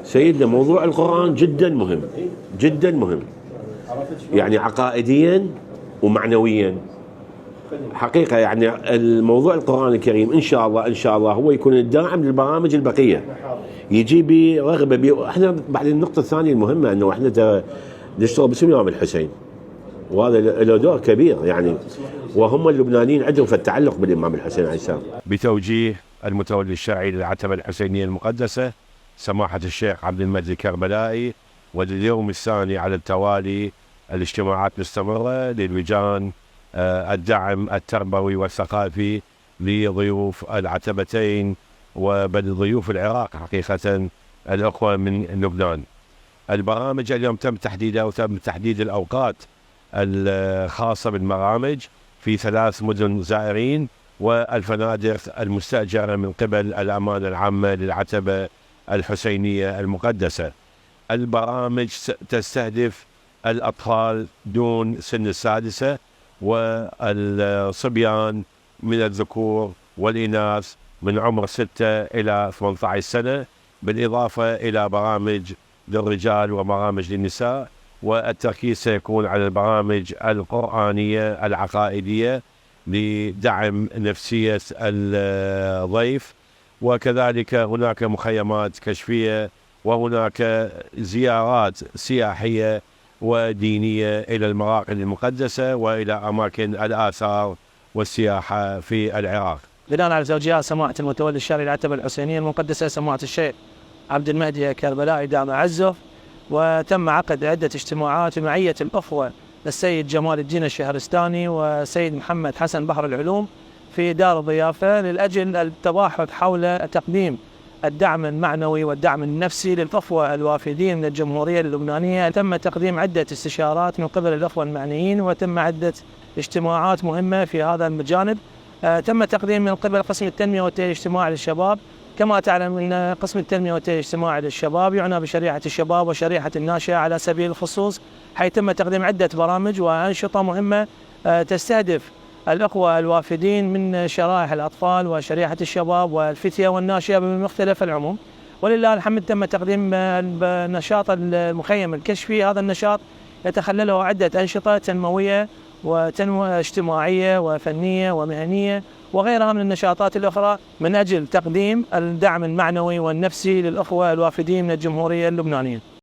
سيدنا موضوع القرآن جدا مهم، جدا مهم، يعني عقائديا ومعنويا حقيقة. يعني الموضوع القرآن الكريم إن شاء الله إن شاء الله هو يكون الداعم للبرامج البقية، يجي برغبة احنا بعد النقطة الثانية المهمة أنه احنا نشتغل باسم الإمام الحسين، وهذا له دور كبير يعني، وهم اللبنانيين عندهم في التعلق بالإمام الحسين عليه السلام. بتوجيه المتولي الشرعي للعتبة الحسينية المقدسة سماحة الشيخ عبد المجيد الكربلائي، واليوم الثاني على التوالي الاجتماعات مستمرة للجان الدعم التربوي والثقافي لضيوف العتبتين وبل ضيوف العراق حقيقة الأخوة من لبنان. البرامج اليوم تم تحديدها وتم تحديد الأوقات الخاصة بالبرامج في 3 مدن زائرين والفنادق المستأجرة من قبل الأمانة العامة للعتبة الحسينية المقدسة. البرامج تستهدف الأطفال دون سن 6 والصبيان من الذكور والإناث من عمر 6 إلى 18 سنة، بالإضافة إلى برامج للرجال وبرامج للنساء، والتركيز سيكون على البرامج القرآنية العقائدية لدعم نفسية الضيف، وكذلك هناك مخيمات كشفية وهناك زيارات سياحية ودينية إلى المراقد المقدسة وإلى أماكن الآثار والسياحة في العراق. بناء على توجيهات سماحة المتولي الشرعي للعتبة الحسينية المقدسة سماحة الشيخ عبد المهدي الكربلائي دام عزه، وتم عقد عدة اجتماعات بمعية الأخوة للسيد جمال الدين الشهرستاني وسيد محمد حسن بحر العلوم في دار الضيافة للأجل التباحث حول تقديم الدعم المعنوي والدعم النفسي للأخوة الوافدين من الجمهورية اللبنانية. تم تقديم عدة استشارات من قبل الأخوة المعنيين، وتم عدة اجتماعات مهمة في هذا الجانب. تم تقديم من قبل قسم التنمية والتأهيل الاجتماعي للشباب. كما تعلم أن قسم التنمية والتأهيل الاجتماعي للشباب يعنى بشريحة الشباب وشريحة الناشئة على سبيل الخصوص، حيث تم تقديم عدة برامج وأنشطة مهمة تستهدف الأخوة الوافدين من شرائح الأطفال وشريحة الشباب والفتية والناشئة بمختلف العموم. ولله الحمد تم تقديم نشاط المخيم الكشفي. هذا النشاط يتخلله عدة أنشطة تنموية وتنمية اجتماعية وفنية ومهنية وغيرها من النشاطات الأخرى من أجل تقديم الدعم المعنوي والنفسي للأخوة الوافدين من الجمهورية اللبنانية.